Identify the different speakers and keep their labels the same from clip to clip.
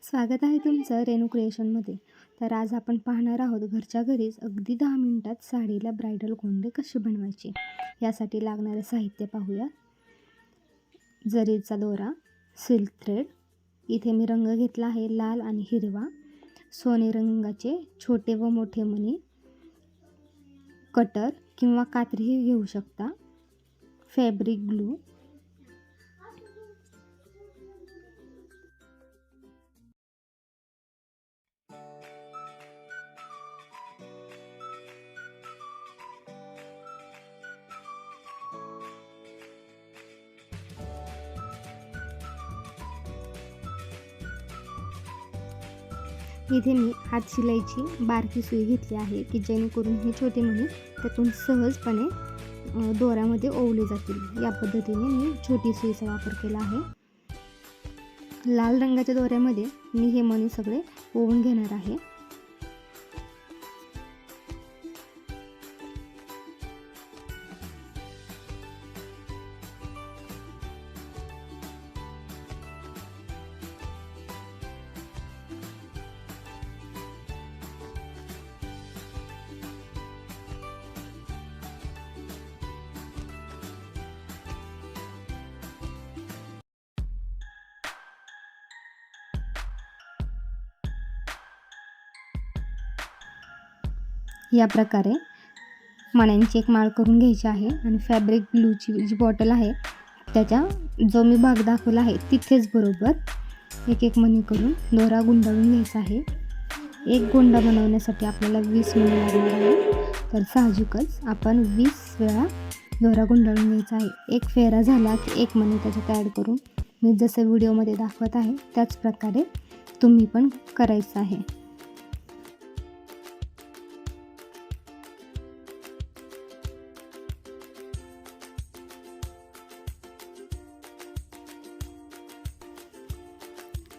Speaker 1: स्वागत आहे तुमचं रेणू क्रिएशनमध्ये. तर आज आपण पाहणार आहोत घरच्या घरीच अगदी 10 मिनिटात साडीला ब्रायडल गोंडे कसे बनवायचे. यासाठी लागणारे साहित्य पाहूया. जरीचा दोरा, सिल्क थ्रेड, इथे मी रंग घेतला आहे लाल आणि हिरवा, सोने रंगाचे छोटे व मोठे मणी, कटर किंवा कात्रीही घेऊ शकता, फॅब्रिक ग्लू, इथे मी हात शिलाईची बारकी सुई घेतली आहे की जेणेकरून हे छोटे मणी त्यातून सहजपणे दोऱ्यामध्ये ओवले जातील. या पद्धतीने मी छोटी सुईचा वापर केला आहे. लाल रंगाच्या दोऱ्यामध्ये मी हे मणी सगळे ओवून घेणार आहे. या प्रकारे मण्यांची एक माळ करून घ्यायची आहे आणि फॅब्रिक ग्लूची जी बॉटल आहे त्याच्या जो मी भाग दाखवला आहे तिथेच बरोबर एक एक मणी करून दोरा गुंडाळून घ्यायचा आहे. एक गोंडा बनवण्यासाठी आपल्याला 20 मणी लागणार आहे. तर साहजिकच आपण 20 वेळा दोरा गुंडाळून घ्यायचा आहे. एक फेरा झाला की एक मणी त्याच्यात ॲड करून मी जसं व्हिडिओमध्ये दाखवत आहे त्याच प्रकारे तुम्ही पण करायचं आहे.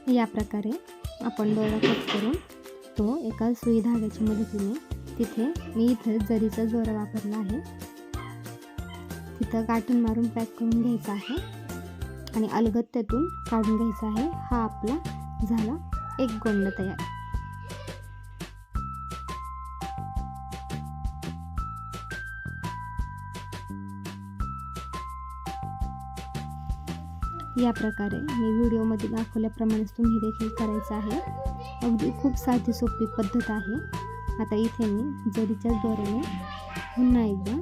Speaker 1: या प्रकारे आपण दोरा कट करून तो एका सुई धाग्याच्या मदतीने तिथे मी इथे जरीचा दोरा वापरला आहे तिथं गाठण मारून पॅक करून घ्यायचा आहे आणि अलगद त्यातून काढून घ्यायचा आहे. हा आपला झाला एक गोंडा तयार. या प्रकारे मी व्हिडिओमध्ये दाखवल्याप्रमाणेच तुम्ही देखील करायचं आहे. अगदी खूप साधी सोपी पद्धत आहे. आता इथे मी जरीच्या दोऱ्याने पुन्हा एकदा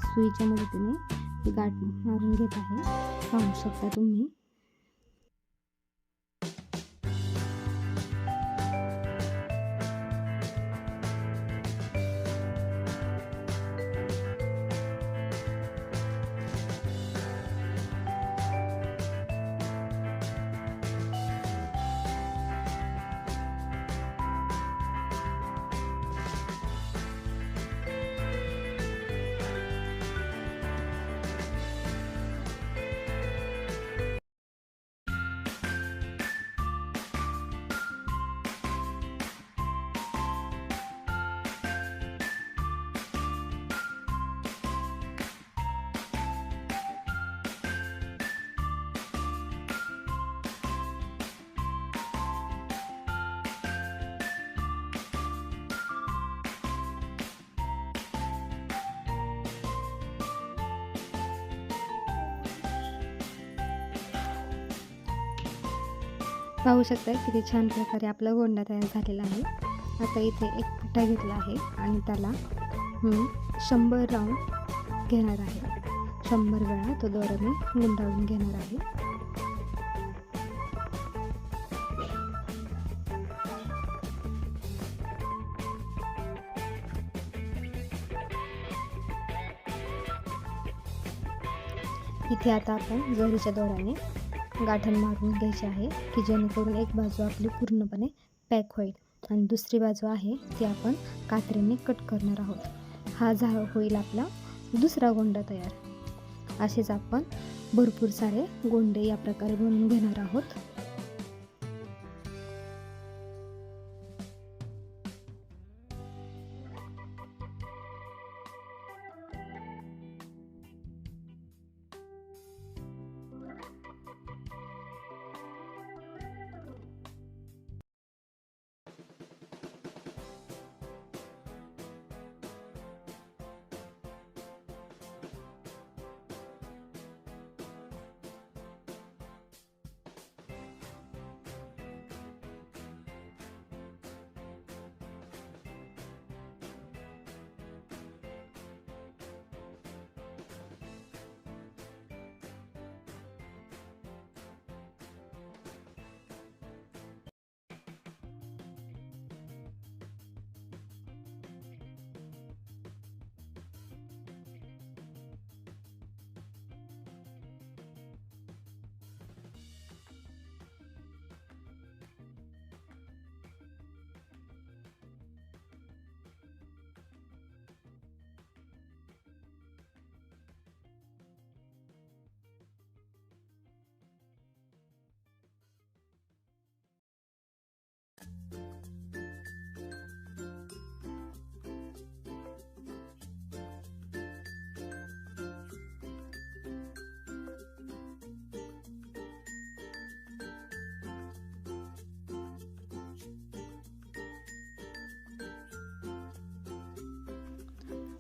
Speaker 1: सुईच्या मदतीने गाठ मारून घेत आहे. पाहू शकता तुम्ही. पाहू शकता किती छान प्रकारे आपला गोंडा तयार झालेला आहे. आता इथे एक पट्टा घेतला आहे आणि त्याला मी 100 राऊंड घेणार आहे. 100 वेळा तो दोरा मी गुंडाळून घेणार आहे. इथे आता आपण जरीच्या दोऱ्याने गाठण मारून घ्यायची आहे की जेणेकरून एक बाजू आपली पूर्णपणे पॅक होईल आणि दुसरी बाजू आहे ती आपण कात्रीने कट करणार आहोत. हा होईल आपला दुसरा गोंडा तयार. असेच आपण भरपूर सारे गोंडे या प्रकारे बनवून घेणार आहोत.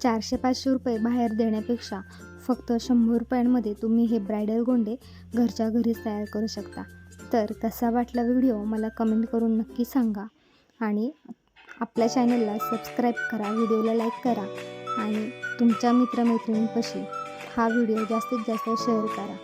Speaker 1: 400-500 रुपये बाहेर देण्यापेक्षा फक्त 100 रुपयांमध्ये तुम्ही हे ब्रायडल गोंडे घरच्या घरीच तयार करू शकता. तर कसा वाटला व्हिडिओ मला कमेंट करून नक्की सांगा आणि आपल्या चॅनलला सबस्क्राईब करा, व्हिडिओला लाईक करा आणि तुमच्या मित्रमैत्रिणींपाशी हा व्हिडिओ जास्तीत जास्त शेअर करा.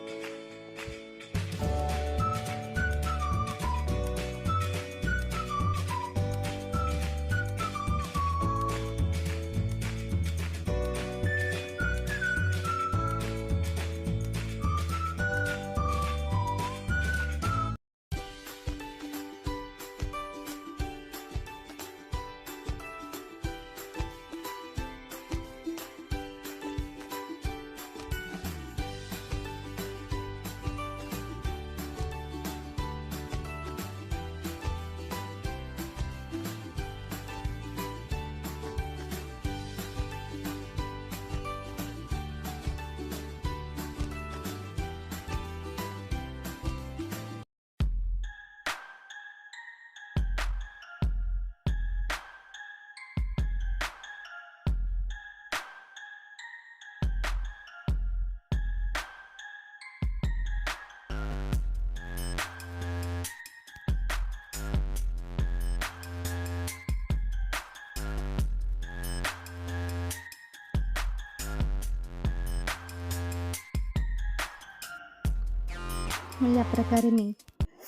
Speaker 1: या प्रकारे मी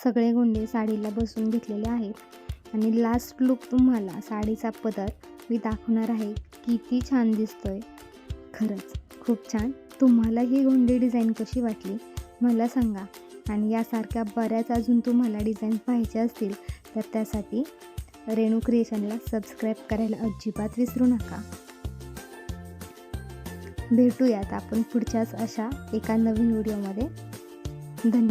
Speaker 1: सगळे गोंडे साडीला बसवून घेतलेले आहेत आणि लास्ट लुक तुम्हाला साडीचा पदर मी दाखवणार आहे. किती छान दिसतोय, खरंच खूप छान. तुम्हाला ही गोंडे डिझाईन कशी वाटली मला सांगा आणि यासारख्या बऱ्याच अजून तुम्हाला डिझाईन पाहिजे असतील तर त्यासाठी रेणू क्रिएशनला सबस्क्राईब करायला अजिबात विसरू नका. भेटूयात आपण पुढच्याच अशा एका नवीन व्हिडिओमध्ये. धन्यवाद.